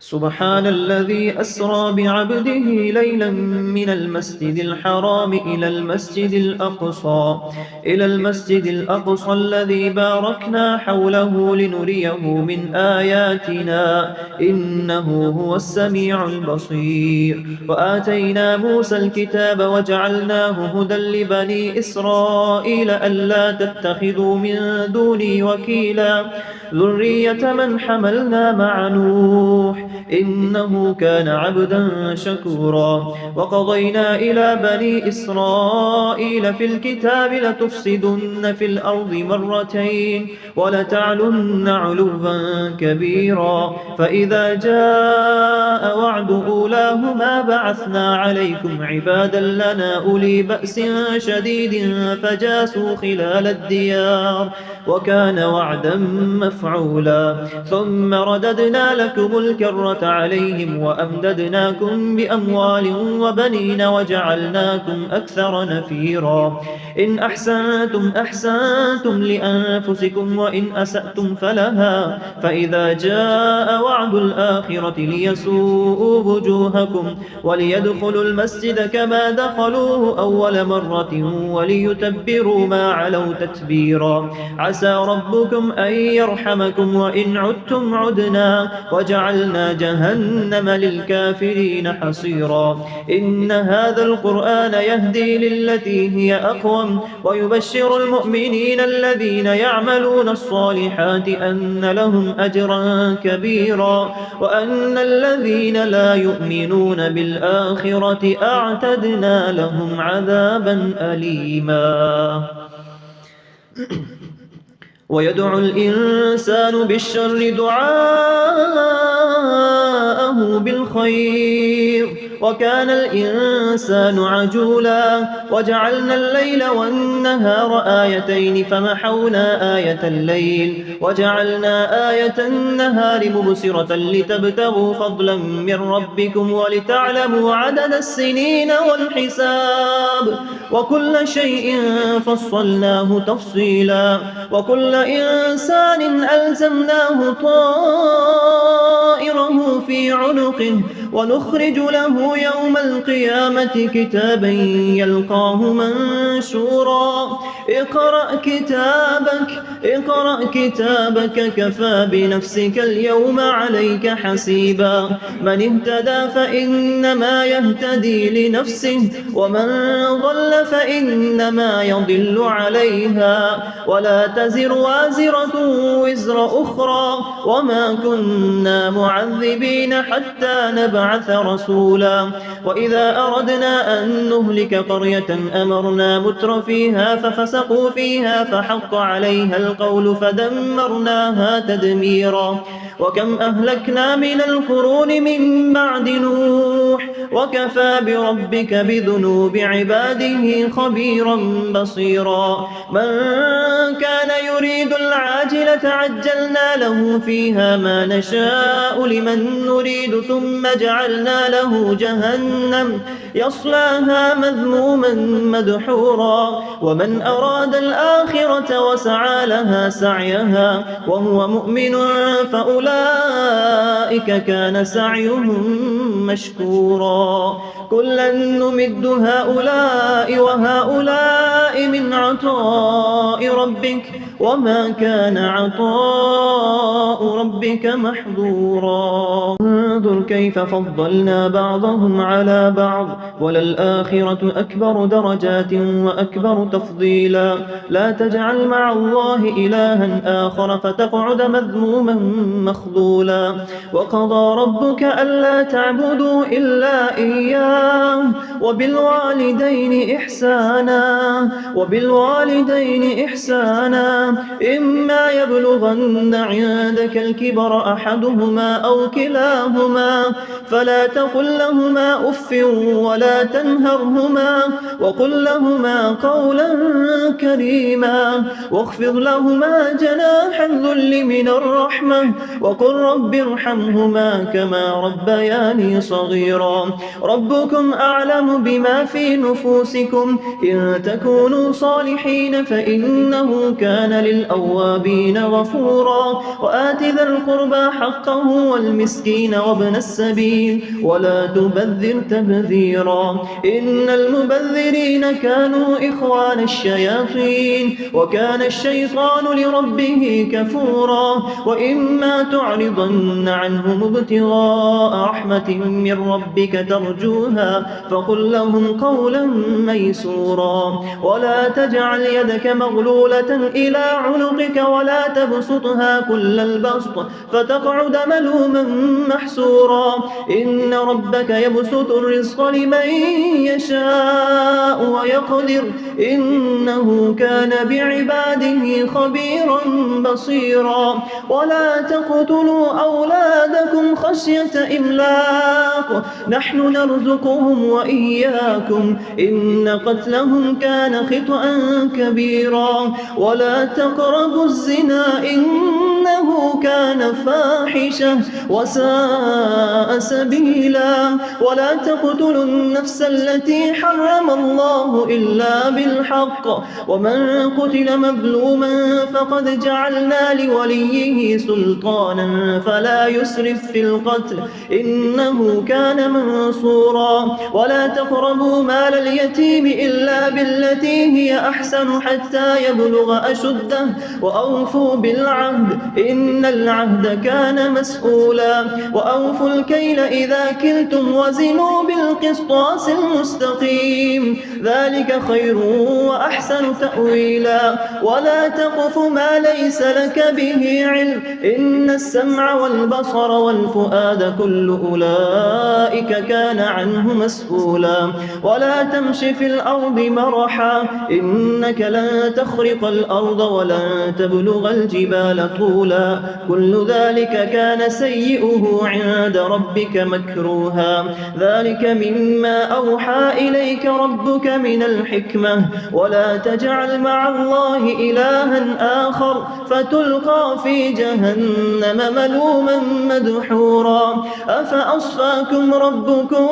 سبحان الذي أسرى بعبده ليلا من المسجد الحرام إلى المسجد الأقصى الذي باركنا حوله لنريه من آياتنا إنه هو السميع البصير. وآتينا موسى الكتاب وجعلناه هدى لبني إسرائيل ألا تتخذوا من دوني وكيلا ذرية من حملنا مع نوح إنه كان عبدا شكورا. وقضينا إلى بني إسرائيل في الكتاب لتفسدن في الأرض مرتين ولتعلن علوا كبيرا فإذا جاء وعد أولاهما بعثنا عليكم عبادا لنا أولي بأس شديد فجاسوا خلال الديار وكان وعدا مفعولا. ثم رددنا لكم الكرة عليهم وأمددناكم بأموال وبنين وجعلناكم أكثر نفيرا. إن أحسنتم أحسنتم لأنفسكم وإن أسأتم فلها فإذا جاء وعد الآخرة ليسوءوا وجوهكم وليدخلوا المسجد كما دخلوه أول مرة وليتبروا ما علوا تتبيرا. عسى ربكم أن يرحمكم وإن عدتم عدنا وجعلنا جهنم للكافرين حصيرا. إن هذا القرآن يهدي للتي هي أقوم ويبشر المؤمنين الذين يعملون الصالحات أن لهم أجرا كبيرا وأن الذين لا يؤمنون بالآخرة أعتدنا لهم عذابا أليما. ويدعو الإنسان بالشر دعاءه بالخير وكان الإنسان عجولا. وجعلنا الليل والنهار آيتين فمحونا آية الليل وجعلنا آية النهار مبصرة لتبتغوا فضلا من ربكم ولتعلموا عدد السنين والحساب وكل شيء فصلناه تفصيلا. وكل إنسان ألزمناه طائره في عنقه ونخرج له يوم القيامة كتابا يلقاه منشورا. اقرأ كتابك كفى بنفسك اليوم عليك حسيبا. من اهتدى فإنما يهتدي لنفسه ومن ضل فإنما يضل عليها ولا تزر وازرة وزر أخرى وما كنا معذبين حتى نبعث رسولا. وإذا أردنا أن نهلك قرية أمرنا متر فيها ففسقوا فيها فحق عليها القول فدمرناها تدميرا. وكم أهلكنا من القرون من بعد نوح وكفى بربك بذنوب عباده خبيرا بصيرا. من كان يريد العاجلة عجلنا له فيها ما نشاء لمن نريد ثم جعلنا له جهنم يصلاها مذموما مدحورا. ومن أراد الآخرة وسعى لها سعيها وهو مؤمن فأولئك كان سعيهم مشكورا. كلا نمد هؤلاء وهؤلاء من عطاء ربك وما كان عطاء ربك محظورا. انظر كيف فضلنا بعضهم على بعض وللآخرة أكبر درجات وأكبر تفضيلا. لا تجعل مع الله إلها آخر فتقعد مذموما مخذولا. وقضى ربك ألا تعبدوا إلا إياه وبالوالدين إحسانا إما يبلغن عندك الكبر أحدهما أو كلاهما فلا تقل لهما أف ولا تنهرهما وقل لهما قولا كريما واخفض لهما جناح الذل من الرحمة وقل رب ارحمهما كما ربياني صغيرا. ربكم أعلم بما في نفوسكم إن تكونوا صالحين فإنه كان للأوابين غفورا. وآت ذا القربى حقه والمسكين وابن وابن السبيل ولا تبذر تبذيرا إن المبذرين كانوا إخوان الشياطين وكان الشيطان لربه كفورا وإما تعرضن عنهم ابتغاء رحمة من ربك ترجوها فقل لهم قولا ميسورا ولا تجعل يدك مغلولة إلى عنقك ولا تبسطها كل البسط فتقعد ملوما محسورا إن ربك يبسط الرزق لمن يشاء ويقدر إنه كان بعباده خبيرا بصيرا ولا تقتلوا أولادكم خشية إملاق نحن نرزقهم وإياكم إن قتلهم كان خطأ كبيرا ولا تقربوا الزنا إنه كان فاحشة وساء سبيلا ولا تقتلوا النفس التي حرم الله إلا بالحق ومن قتل مظلوما فقد جعلنا لوليه سلطانا فلا يسرف في القتل إنه كان منصورا ولا تقربوا مال اليتيم إلا بالتي هي أحسن حتى يبلغ أشده وأوفوا بالعهد إن العهد كان مسؤولا وأوفوا الكيل إذا كلتم وزنوا بالقسطاس المستقيم ذلك خير وأحسن تأويلا ولا تقف ما ليس لك به علم إن السمع والبصر والفؤاد كل أولئك كان عنه مسؤولا ولا تمش في الأرض مرحا إنك لن تخرق الأرض ولن تبلغ الجبال طولا كل ذلك كان سيئه عند ربك مكروها ذلك مما أوحى إليك ربك من الحكمة ولا تجعل مع الله إلها آخر فتلقى في جهنم ملوما مدحورا أفأصفاكم ربكم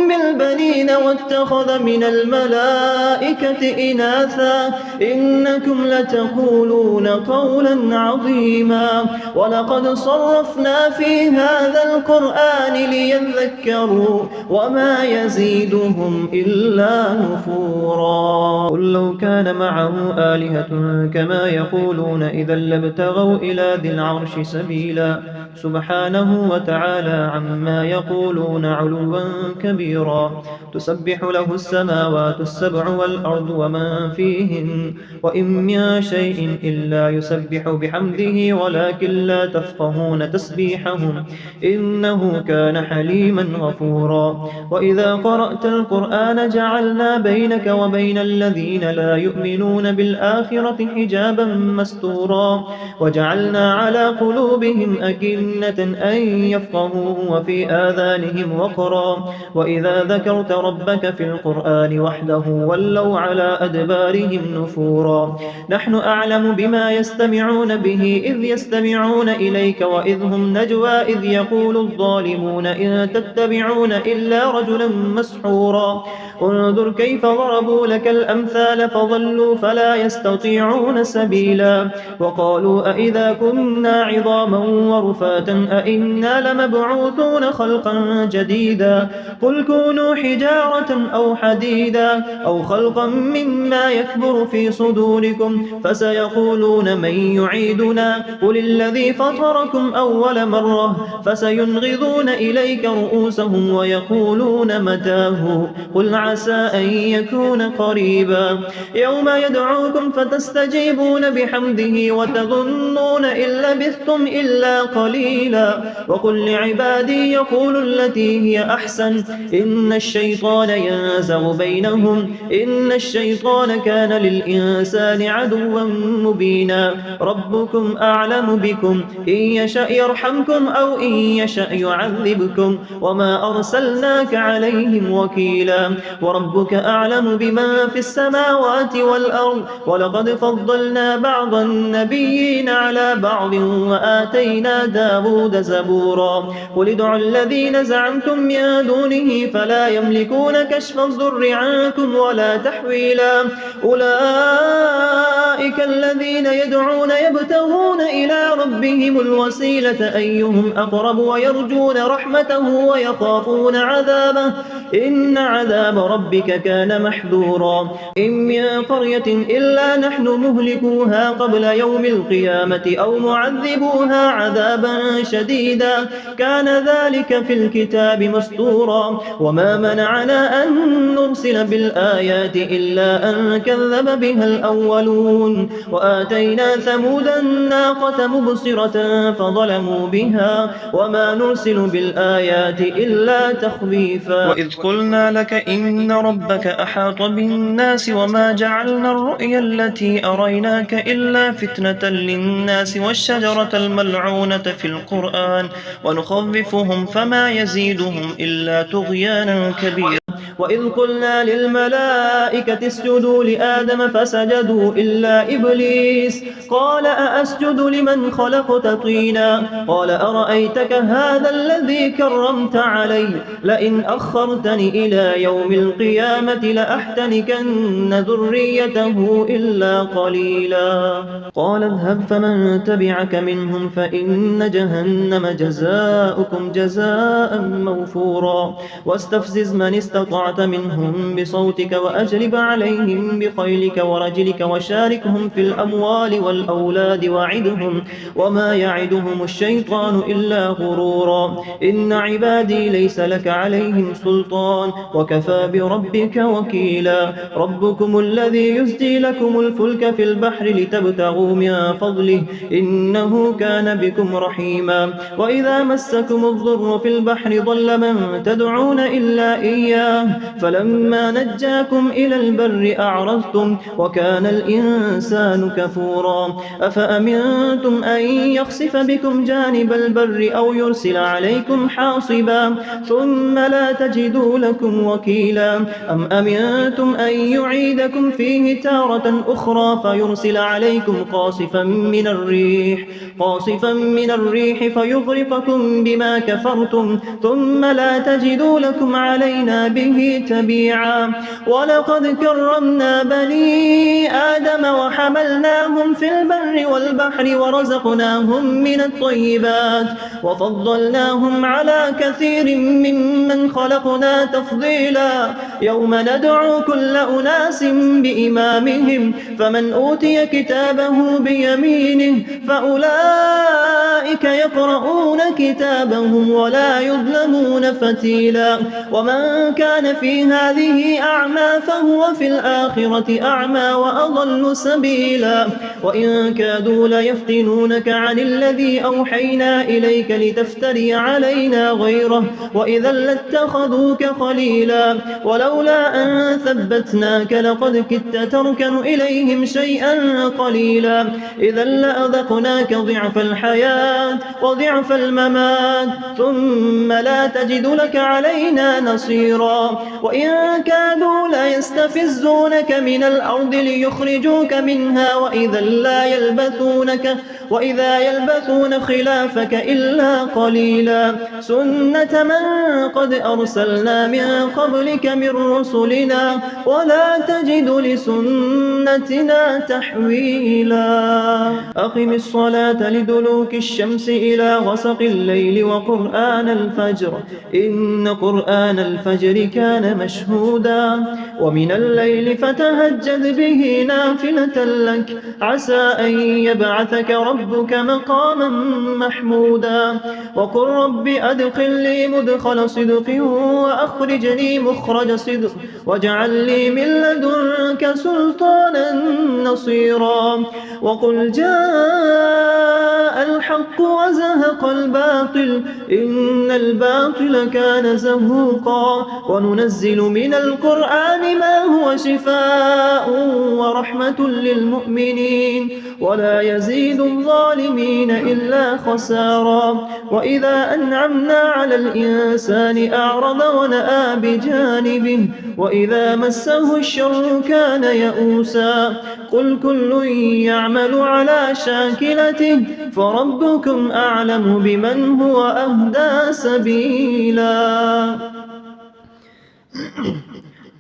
بالبنين واتخذ من الملائكة إناثا إنكم لتقولون قولا عظيما ولقد صرفنا في هذا القرآن ليذكروا وما يزيدهم إلا نفورا قل لو كان معه آلهة كما يقولون إذا لابتغوا إلى ذي العرش سبيلا سبحانه وتعالى عما يقولون علوا كبيرا تسبح له السماوات السبع والأرض ومن فيهن وإن من شيء إلا يسبح بحمده ولكن لا تفقهون تسبيحهم إنه كان حليما غفورا وإذا قرأت القرآن جعلنا بينك وبين الذين لا يؤمنون بالآخرة حجابا مستورا وجعلنا على قلوبهم أكنة أن يفقهوا وفي آذانهم وقرا وإذا ذكرت ربك في القرآن وحده ولوا على أدبارهم نفورا نحن أعلم بما يستمعون به إذ يستمعون إليك وإذ هم نجوى إذ يقول الظالمون إن تتبعون إلا رجلا مسحورا انظر كيف ضربوا لك الأمثال فضلوا فلا يستطيعون سبيلا وقالوا أئذا كنا عظاما ورفاتا أئنا لمبعوثون خلقا جديدا قل كونوا حجارة أو حديدا أو خلقا مما يكبر في صدوركم فسيقولون من يعيدنا قل الذي فطركم أول مرة فسينغضون إليك رؤوسهم ويقولون متاه قل عسى أن يكون قريبا يوم يدعوكم فتستجيبون بحمده وتظنون إن لبثتم إلا قليلا وقل لعبادي يقولوا التي هي أحسن إن الشيطان ينزغ بينهم إن الشيطان كان للإنسان عدوا مبينا ربكم أعلم بكم إن يشأ يرحمكم أو إن يشأ يعذبكم وما أرسلناك عليهم وكيلا وربك أعلم بما في السماوات والأرض ولقد فضلنا بعض النبيين على بعض وآتينا داود زبورا قل ادعوا الذين زعمتم من دونه فلا يملكون كشف الضر عنكم ولا تحويلا أولئك الذين يدعون يبتغون إلى ربهم الوسيلة أيهم أقرب ويرجون يرجون رحمته ويخافون عذابه إن عذاب ربك كان محذورا إن من قرية إلا نحن مهلكوها قبل يوم القيامة أو معذبوها عذابا شديدا كان ذلك في الكتاب مسطورا وما منعنا أن نرسل بالآيات إلا أن كذب بها الأولون وآتينا ثمود الناقة مبصرة فظلموا بها وما نرسل بالآيات إلا تخويفا وإذ قلنا لك إن ربك أحاط بالناس وما جعلنا الرؤيا التي أريناك إلا فتنة للناس والشجرة الملعونة في القرآن ونخوفهم فما يزيدهم إلا طغيانا كبيرا وإذ قلنا للملائكة اسجدوا لآدم فسجدوا إلا إبليس قال أأسجد لمن خلقت طينا قال أرأيتك هذا الذي كرمت علي لئن أخرتني إلى يوم القيامة لأحتنكن ذريته إلا قليلا قال اذهب فمن تبعك منهم فإن جهنم جزاؤكم جزاء موفورا واستفزز من استطعت منهم بصوتك وأجلب عليهم بخيلك ورجلك وشاركهم في الأموال والأولاد وعدهم وما يعدهم الشيطان إلا غرورا إن عبادي ليس لك عليهم سلطان وكفى بربك وكيلا ربكم الذي يزجي لكم الفلك في البحر لتبتغوا من فضله إنه كان بكم رحيما وإذا مسكم الضر في البحر ضل من تدعون إلا إياه فلما نجاكم إلى البر أعرضتم وكان الإنسان كفورا أفأمنتم أن يخسف بكم جانب البر أو يرسل عليكم حاصبا ثم لا تجدوا لكم وكيلا أم أمنتم أن يعيدكم فيه تارة أخرى فيرسل عليكم قاصفا من الريح فيغرقكم بما كفرتم ثم لا تجدوا لكم علينا به تبيعا ولقد كرمنا بني آدم وحملناهم في البر والبحر ورزقناهم من الطيبات وفضلناهم على كثير ممن خلقنا تفضيلا يوم ندعو كل أناس بإمامهم فمن أوتي كتابه بيمينه فأولئك يقرؤون كتابهم ولا يظلمون فتيلا ومن كان في هذه أعمى فهو في الآخرة أعمى وأضل سبيلا وإن كادوا ليفتنونك عن الذي أوحينا إليك لتفتري علينا غيره وإذا لاتخذوك خليلا ولولا أن ثبتناك لقد كدت تركن إليهم شيئا قليلا إذا لأذقناك ضعف الحياة وضعف الممات ثم لا تجد لك علينا نصيرا وإن كادوا ليستفزونك من الأرض ليخرجوك منها وإذا يلبثون خلافك إلا قليلا سنة من قد أرسلنا من قبلك من رسلنا ولا تجد لسنتنا تحويلا أقم الصلاة لدلوك الشمس إلى غسق الليل وقرآن الفجر إن قرآن الفجر كان مشهودا ومن الليل فتهجد به نافلة لك عسى أن يبعثك ربك مقاما محمودا وقل رب أدخلني مدخل صدق وأخرجني مخرج صدق واجعل لي من لدنك سلطانا نصيرا وقل جاء الحق وزهق الباطل إن الباطل كان زهوقا وننزل من القرآن ما هو شفاء ورحمة للمؤمنين ولا يزيد الظالمين إلا خسارا وإذا أنعمنا على الإنسان أعرض ونأى بجانبه وإذا مسه الشر كان يئوسا قل كل يعمل على شاكلته فربكم أعلم بمن هو أهدى سبيلا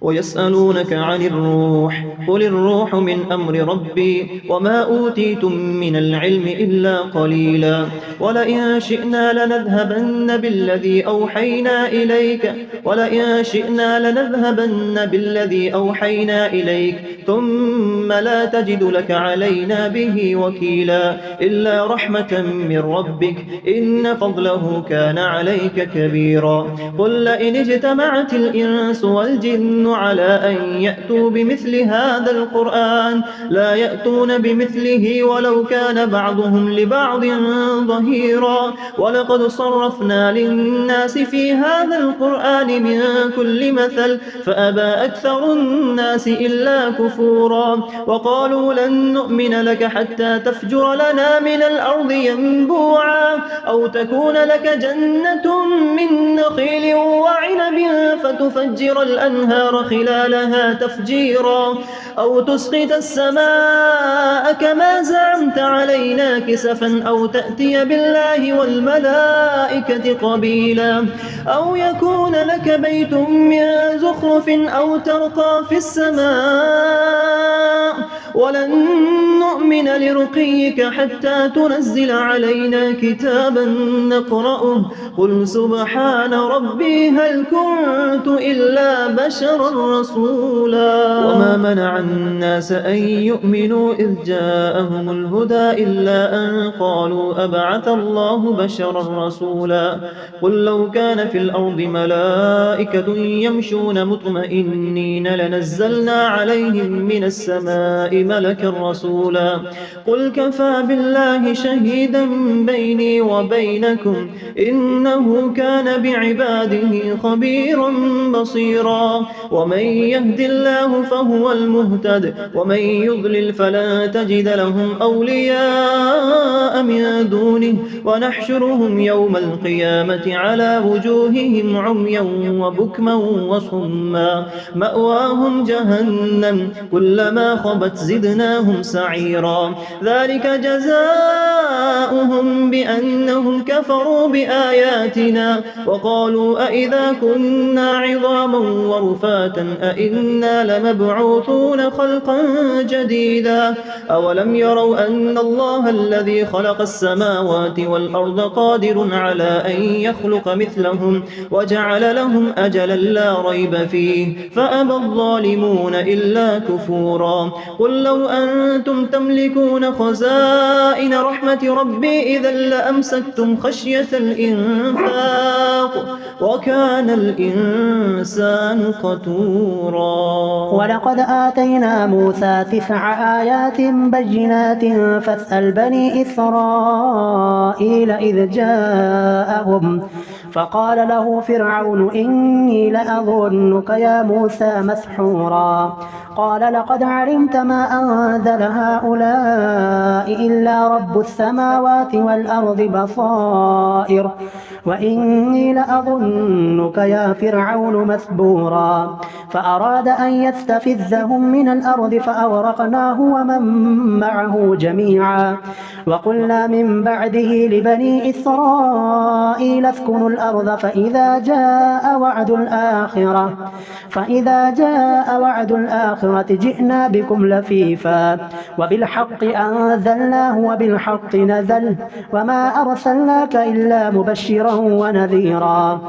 ويسألونك عن الروح قل الروح من أمر ربي وما أوتيتم من العلم إلا قليلا ولئن شئنا لنذهبن بالذي أوحينا إليك ثم لا تجد لك علينا به وكيلا إلا رحمة من ربك إن فضله كان عليك كبيرا قل لئن اجتمعت الإنس والجن على أن يأتوا بمثل هذا القرآن لا يأتون بمثله ولو كان بعضهم لبعض ظهيرا ولقد صرفنا للناس في هذا القرآن من كل مثل فأبى أكثر الناس إلا كفورا وقالوا لن نؤمن لك حتى تفجر لنا من الأرض ينبوعا أو تكون لك جنة من نخيل وعنب فتفجر الأنهار خلالها تفجيرا أو تسقط السماء كما زعمت علينا كسفا أو تأتي بالله والملائكة قبيلا أو يكون لك بيت من زخرف أو ترقى في السماء ولن نؤمن لرقيك حتى تنزل علينا كتابا نقرأه قل سبحان ربي هل كنت إلا بشرا رسولا وما منع الناس أن يؤمنوا إذ جاءهم الهدى إلا أن قالوا أبعث الله بشرا رسولا قل لو كان في الأرض ملائكة يمشون مطمئنين لنزلنا عليهم من السماء ملكا رسولا قل كفى بالله شهيدا بيني وبينكم إنه كان بعباده خبيرا بصيرا ومن يهد الله فهو المهتد ومن يضلل فلا تجد لهم أولياء من دونه ونحشرهم يوم القيامة على وجوههم عميا وبكما وصما مأواهم جهنم كلما خبت زدناهم سعيرا ذلك جزاؤهم بأنهم كفروا بآياتنا وقالوا أئذا كنا عظاما ورفاتا أئنا لمبعوثون خلقا جديدا أولم يروا أن الله الذي خلق السماوات والأرض قادر على أن يخلق مثلهم وجعل لهم أجلا لا ريب فيه فأبى الظالمون إلا كفورا قل لو أنتم تملكون خزائن رحمة ربي إذا لأمسكتم خشية الإنفاق وكان الإنسان قتورا ولقد آتينا موسى 9 آيات بينات فاسأل بني إسرائيل إذ جاءهم فقال له فرعون إني لأظنك يا موسى مسحورا قال لقد علمت ما أنزل هؤلاء إلا رب السماوات والأرض بصائر وإني لأظنك يا فرعون مسبورا فأراد أن يستفزهم من الأرض فأغرقناه ومن معه جميعا وقلنا من بعده لبني إسرائيل اسكنوا الأرض فإذا جاء وعد الآخرة جئنا بكم لفيفا وبالحق أنزلناه وبالحق نزل وما أرسلناك إلا مبشرا ونذيرا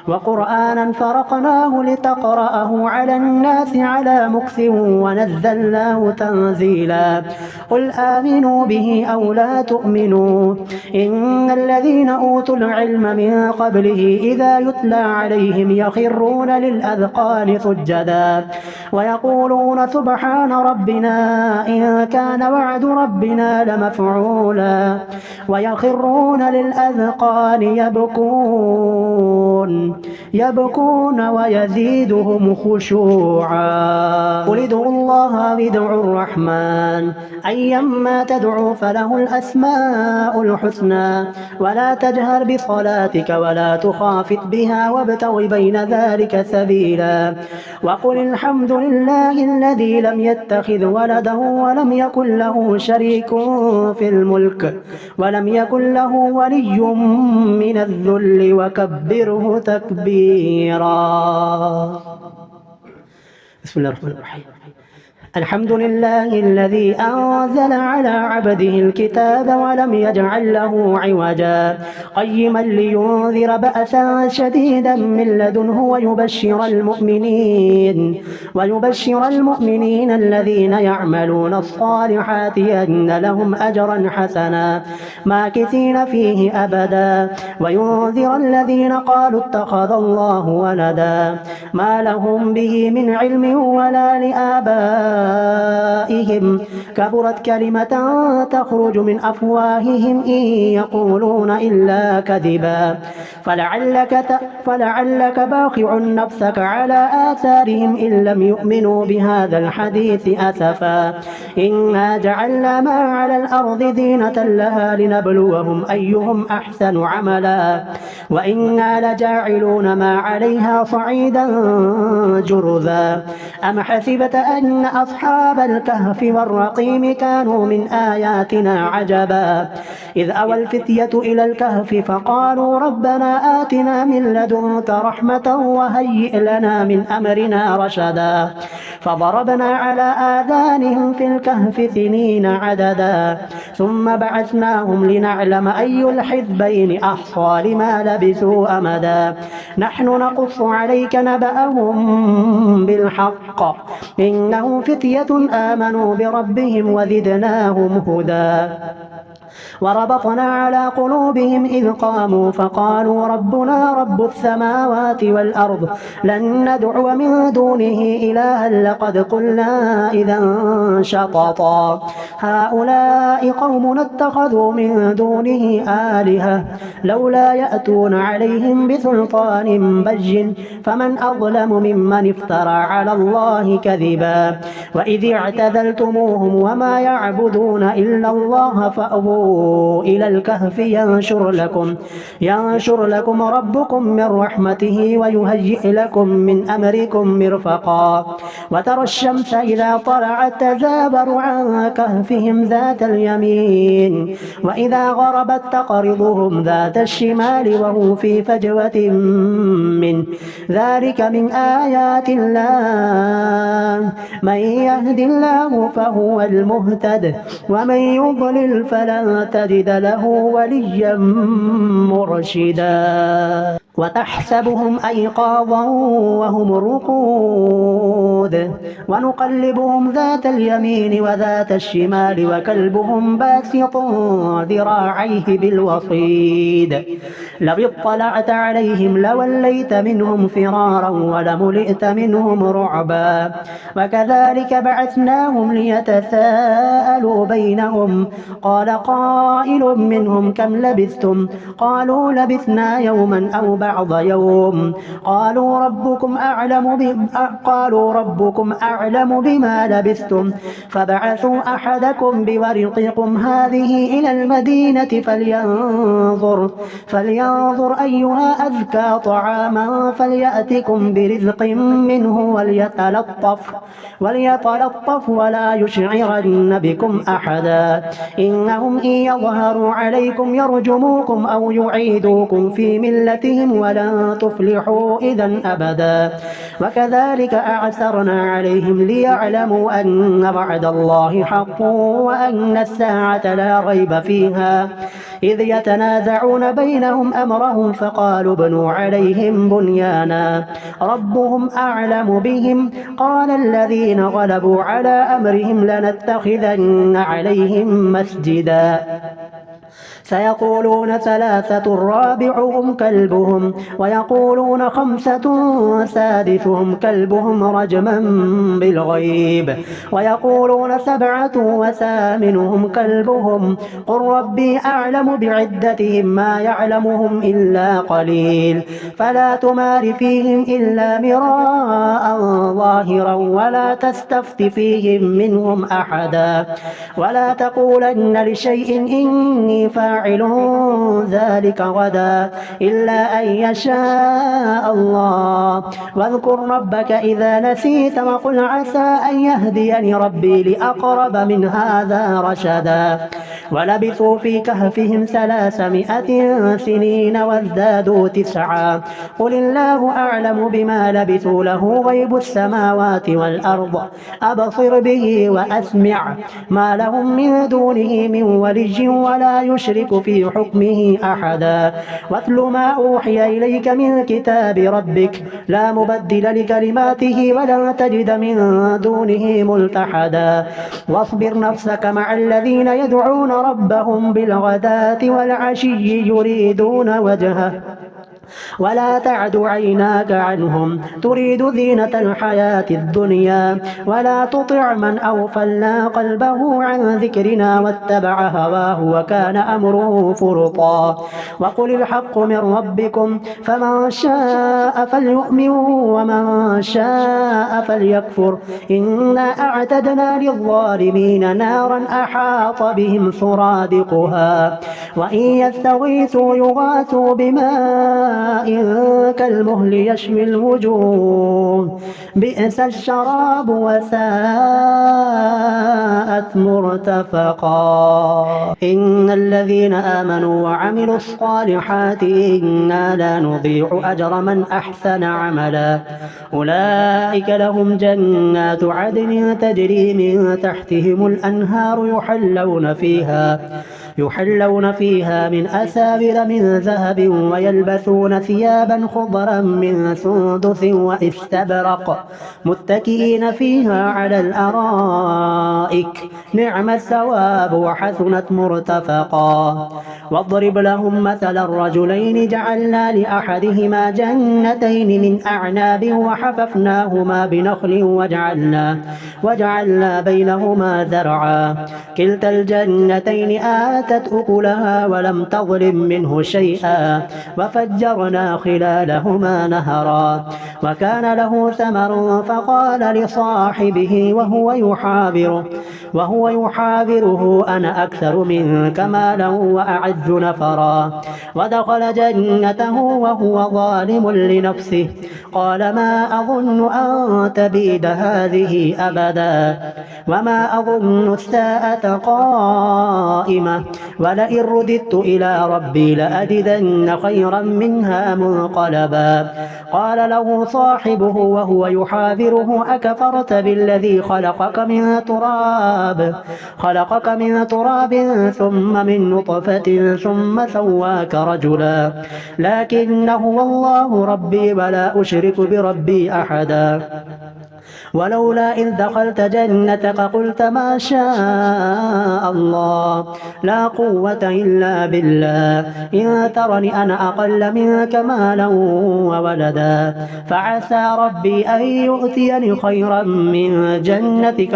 وقرآنا فرقناه لتقرأه على الناس على مكث ونزلناه تنزيلا قل آمنوا به أو لا تؤمنوا إن الذين أوتوا العلم من قبله إذا يتلى عليهم يخرون للأذقان سجدا ويقولون سبحان ربنا إن كان وعد ربنا لمفعولا ويخرون للأذقان يبكون ويزيدهم خشوعا قل ادعوا الله وادعوا الرحمن أيما تدعوا فله الأسماء الحسنى ولا تجهر بصلاتك ولا تخافت بها وابتغ بين ذلك سبيلا وقل الحمد لله الذي لم يتخذ ولدا ولم يكن له شريك في الملك ولم يكن له ولي من الذل وكبره تكبيرا بسم الله الرحمن الرحيم. الحمد لله الذي أنزل على عبده الكتاب ولم يجعل له عوجا قيما لينذر بأسا شديدا من لدنه ويبشر المؤمنين الذين يعملون الصالحات أن لهم أجرا حسنا ماكثين فيه أبدا وينذر الذين قالوا اتخذ الله ولدا ما لهم به من علم ولا لآبائهم كبرت كلمة تخرج من أفواههم إن يقولون إلا كذبا فلعلك باخع نفسك على آثارهم إن لم يؤمنوا بهذا الحديث أسفا إنا جعلنا ما على الأرض زينة لها لنبلوهم أيهم أحسن عملا وإنا لجاعلون ما عليها صعيدا جرذا أم حسبت أن أصحاب الكهف والرقيم كانوا من آياتنا عجبا إذ أوى الفتية إلى الكهف فقالوا ربنا آتنا من لدنك رحمة وهيئ لنا من أمرنا رشدا فضربنا على آذانهم في الكهف سنين عددا ثم بعثناهم لنعلم أي الحزبين أحصى لما لبثوا أمدا نحن نقص عليك نبأهم بالحق إنهم فتية آمنوا بربهم وزدناهم هدى وربطنا على قلوبهم إذ قاموا فقالوا ربنا رب السماوات والأرض لن ندعو من دونه إلها لقد قلنا إذا شططا هؤلاء قوم اتخذوا من دونه آلهة لولا يأتون عليهم بسلطان بين فمن أظلم ممن افترى على الله كذبا وإذ اعتزلتموهم وما يعبدون إلا الله فأووا إلى الكهف ينشر لكم ربكم من رحمته ويهيئ لكم من أمركم مرفقا وترى الشمس إذا طلعت تزاور عن كهفهم ذات اليمين وإذا غربت تقرضهم ذات الشمال وهم في فجوة من ذلك من آيات الله من يهد الله فهو المهتد ومن يضلل فلن تجد له وليا مرشدا وتحسبهم أيقاظا وهم رقود ونقلبهم ذات اليمين وذات الشمال وكلبهم باسط ذراعيه بالوصيد لو اطلعت عليهم لوليت منهم فرارا ولملئت منهم رعبا وكذلك بعثناهم ليتساءلوا بينهم قال قائل منهم كم لبثتم قالوا لبثنا يوما أو بعض يوم قالوا ربكم أعلم بما لبثتم فبعثوا أحدكم بورقكم هذه إلى المدينة فلينظر أيها أزكى طعاما فليأتكم برزق منه وليتلطف ولا يشعرن بكم أحدا إنهم إن يظهروا عليكم يرجموكم أو يعيدوكم في ملتهم ولن تفلحوا إذا أبدا وكذلك أعثرنا عليهم ليعلموا أن وعد الله حق وأن الساعة لا ريب فيها إذ يتنازعون بينهم أمرهم فقالوا ابنوا عليهم بنيانا ربهم أعلم بهم قال الذين غلبوا على أمرهم لنتخذن عليهم مسجدا سيقولون ثلاثة رابعهم كلبهم ويقولون خمسة سادسهم كلبهم رجما بالغيب ويقولون سبعة وثامنهم كلبهم قل ربي أعلم بعدتهم ما يعلمهم إلا قليل فلا تمار فيهم إلا مراء ظاهرا ولا تستفت فيهم منهم أحدا ولا تقولن لشيء إني فاعل ذلك غدا إلا أن يشاء الله واذكر ربك إذا نسيت وقل عسى أن يهديني ربي لأقرب من هذا رشدا ولبثوا في كهفهم 300 سنين وازدادوا 9 قل الله أعلم بما لبثوا له غيب السماوات والأرض أبصر به وأسمع ما لهم من دونه من ولي ولا يشرك في حكمه أحدا واتل ما أوحي إليك من كتاب ربك لا مبدل لكلماته ولا تجد من دونه ملتحدا واصبر نفسك مع الذين يدعون ربهم بالغداة والعشي يريدون وجهه ولا تعد عيناك عنهم تريد زينة الحياة الدنيا ولا تطع من أغفلنا قلبه عن ذكرنا واتبع هواه وكان أمره فرطا وقل الحق من ربكم فمن شاء فليؤمن ومن شاء فليكفر إنا أعتدنا للظالمين نارا أحاط بهم سرادقها وإن يستغيثوا يغاثوا بماء كالمهل يشوي الوجوه بئس الشراب وساءت مرتفقا إن الذين آمنوا وعملوا الصالحات إنا لا نضيع أجر من أحسن عملا أولئك لهم جنات عدن تجري من تحتهم الأنهار يحلون فيها من أساور من ذهب ويلبسون ثيابا خضرا من سندس واستبرق متكئين فيها على الأرائك نعم الثواب وحسنت مرتفقا واضرب لهم مثل الرجلين جعلنا لأحدهما جنتين من أعناب وحففناهما بنخل وجعلنا بينهما زرعا كلتا الجنتين آتت أكلها ولم تظلم منه شيئا وفجرنا خلالهما نهرا وكان له ثمر فقال لصاحبه وهو يحاوره أنا أكثر منك مالا وأعز نفرا ودخل جنته وهو ظالم لنفسه قال ما أظن أن تبيد هذه أبدا وما أظن الساعة قائمة ولئن رددت إلى ربي لأجدن خيرا منها منقلبا قال له صاحبه وهو يحاوره أكفرت بالذي خلقك من تراب ثم من نطفة ثم سواك رجلا لكن هو الله ربي ولا أشرك بربي أحدا ولولا إذ دخلت جنتك قلت ما شاء الله لا قوة إلا بالله إن ترني أنا أقل منك مالا وولدا فعسى ربي أن يؤتيني خيرا من جنتك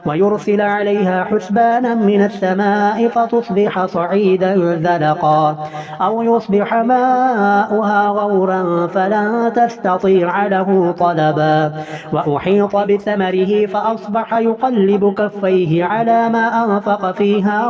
ويرسل عليها حسبانا من السماء فتصبح صعيدا زلقا أو يصبح ماؤها غورا فلا تستطيع له طلبا وأحيط بثمره فأصبح يقلب كفيه على ما أنفق فيها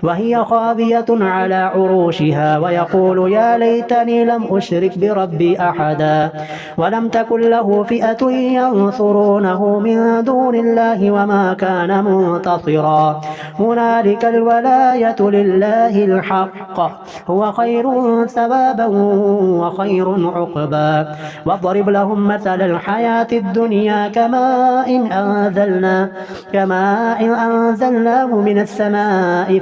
وهي خاوية على عروشها ويقول يا ليتني لم أشرك بربي أحدا ولم تكن له فئة ينصرونه من دون الله وما كان منتصرا هنالك الولاية لله الحق هو خير ثوابا وخير عقبا واضرب لهم مثل الحياة الدنيا كماء أنزلناه من السماء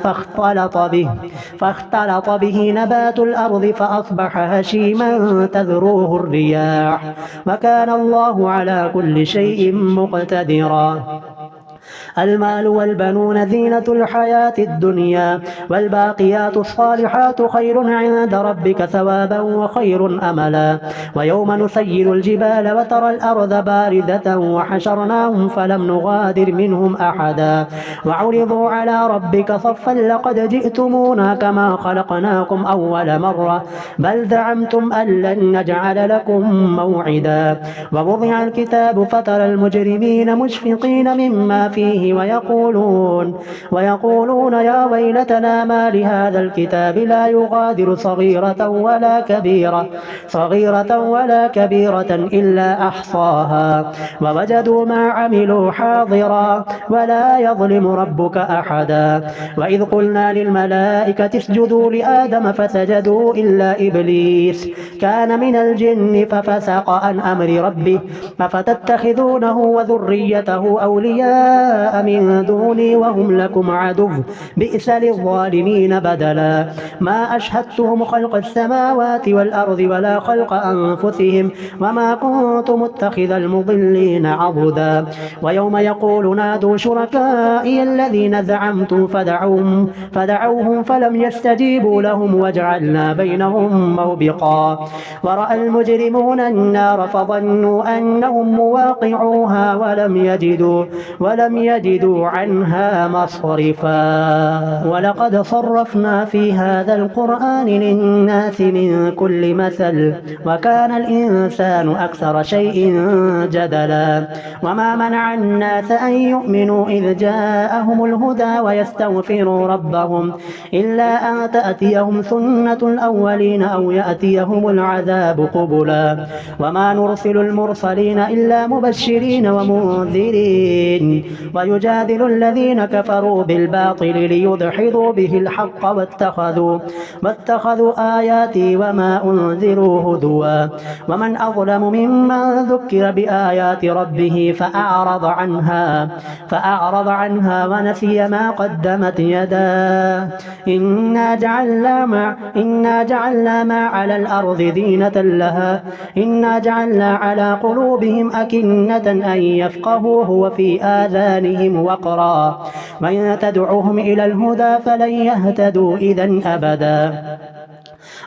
فاختلط به نبات الأرض فأصبح هشيما تذروه الرياح وكان الله على كل شيء مقتدرا المال والبنون زينة الحياة الدنيا والباقيات الصالحات خير عند ربك ثوابا وخير أملا ويوم نسير الجبال وترى الأرض باردة وحشرناهم فلم نغادر منهم أحدا وعرضوا على ربك صفا لقد جئتمونا كما خلقناكم أول مرة بل زعمتم أن لن نجعل لكم موعدا ووضع الكتاب فترى المجرمين مشفقين مما فيه ويقولون يا ويلتنا ما لهذا الكتاب لا يغادر صغيرة ولا كبيرة إلا أحصاها ووجدوا ما عملوا حاضرا ولا يظلم ربك أحدا. وإذ قلنا للملائكة اسجدوا لآدم فسجدوا إلا إبليس كان من الجن ففسق عن أمر ربه أفتتخذونه وذريته أولياء من دوني وهم لكم عدو بئس للظالمين بدلا. ما أشهدتهم خلق السماوات والأرض ولا خلق أنفسهم وما كنت متخذ المضلين عضدا. ويوم يقول نادوا شركائي الذين زعمتم فدعوهم فلم يستجيبوا لهم وجعلنا بينهم موبقا. ورأى المجرمون النار فظنوا أنهم مواقعوها ولم يجدوا عنها مصرفا. ولقد صرفنا في هذا القرآن للناس من كل مثل وكان الإنسان أكثر شيء جدلا. وما منع الناس أن يؤمنوا إذ جاءهم الهدى ويستغفروا ربهم إلا أن تأتيهم سنة الأولين أو يأتيهم العذاب قبلا. وما نرسل المرسلين إلا مبشرين ومنذرين ويجادل الذين كفروا بالباطل ليدحضوا به الحق واتخذوا آياتي وما أنذروا هدوا. ومن أظلم ممن ذكر بآيات ربه فأعرض عنها ونسي ما قدمت يداه. إنا جعلنا ما على الأرض زينة لها إنا جعلنا على قلوبهم أكنة أن يفقهوه وفي آذانهم وقرا وإن تدعوهم إلى الهدى فلن يهتدوا إذا أبدا.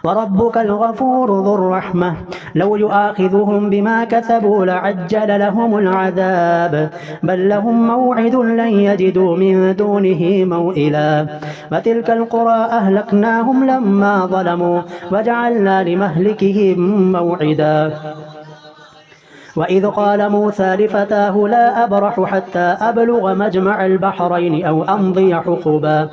وربك الغفور ذو الرحمة لو يؤاخذهم بما كسبوا لعجل لهم العذاب بل لهم موعد لن يجدوا من دونه موئلا. وتلك القرى أهلكناهم لما ظلموا وجعلنا لمهلكهم موعدا. وإذ قال موسى لفتاه لا أبرح حتى أبلغ مجمع البحرين أو أمضي حقبا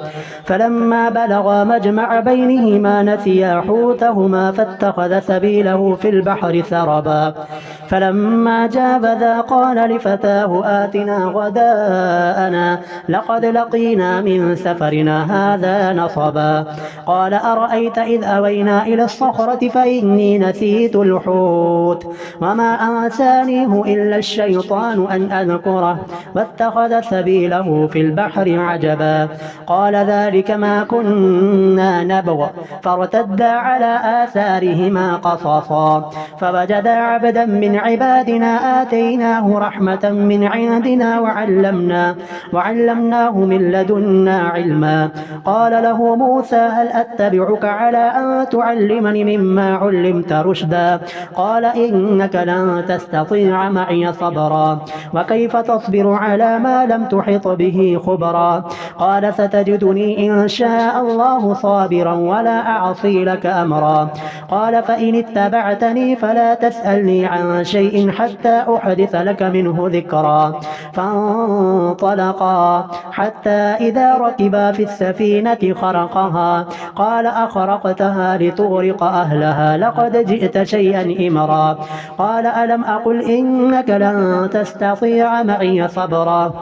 فلما بلغا مجمع بينهما نسيا حوتهما فاتخذ سبيله في البحر سربا فلما جاوزا قال لفتاه آتنا غداءنا لقد لقينا من سفرنا هذا نصبا قال أرأيت إذ أوينا إلى الصخرة فإني نسيت الحوت وما أنسانيه إلا الشيطان أن أذكره واتخذ سبيله في البحر عجبا قال ذلك ما كنا نبغ فارتدا على آثارهما قصصا فوجدا عبدا من عبادنا آتيناه رحمة من عندنا وعلمناه من لدنا علما قال له موسى هل أتبعك على أن تعلمني مما علمت رشدا قال إنك لن تستطيع معي صبرا وكيف تصبر على ما لم تحط به خبرا قال ستجدني إن شاء الله صابرا ولا أعصي لك أمرا قال فإن اتبعتني فلا تسألني عن شيء حتى أحدث لك منه ذكرا فانطلقا حتى إذا ركبا في السفينة خرقها قال أخرقتها لتغرق أهلها لقد جئت شيئا إمرا قال ألم أقل إنك لن تستطيع معي صبرا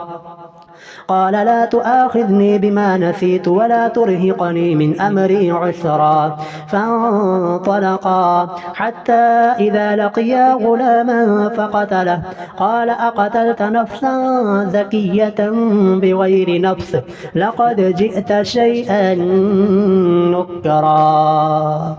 قال لا تؤاخذني بما نسيت ولا ترهقني من أمري عسرا فانطلقا حتى إذا لقيا غلاما فقتله قال أقتلت نفسا زكية بغير نفس لقد جئت شيئا نكرا.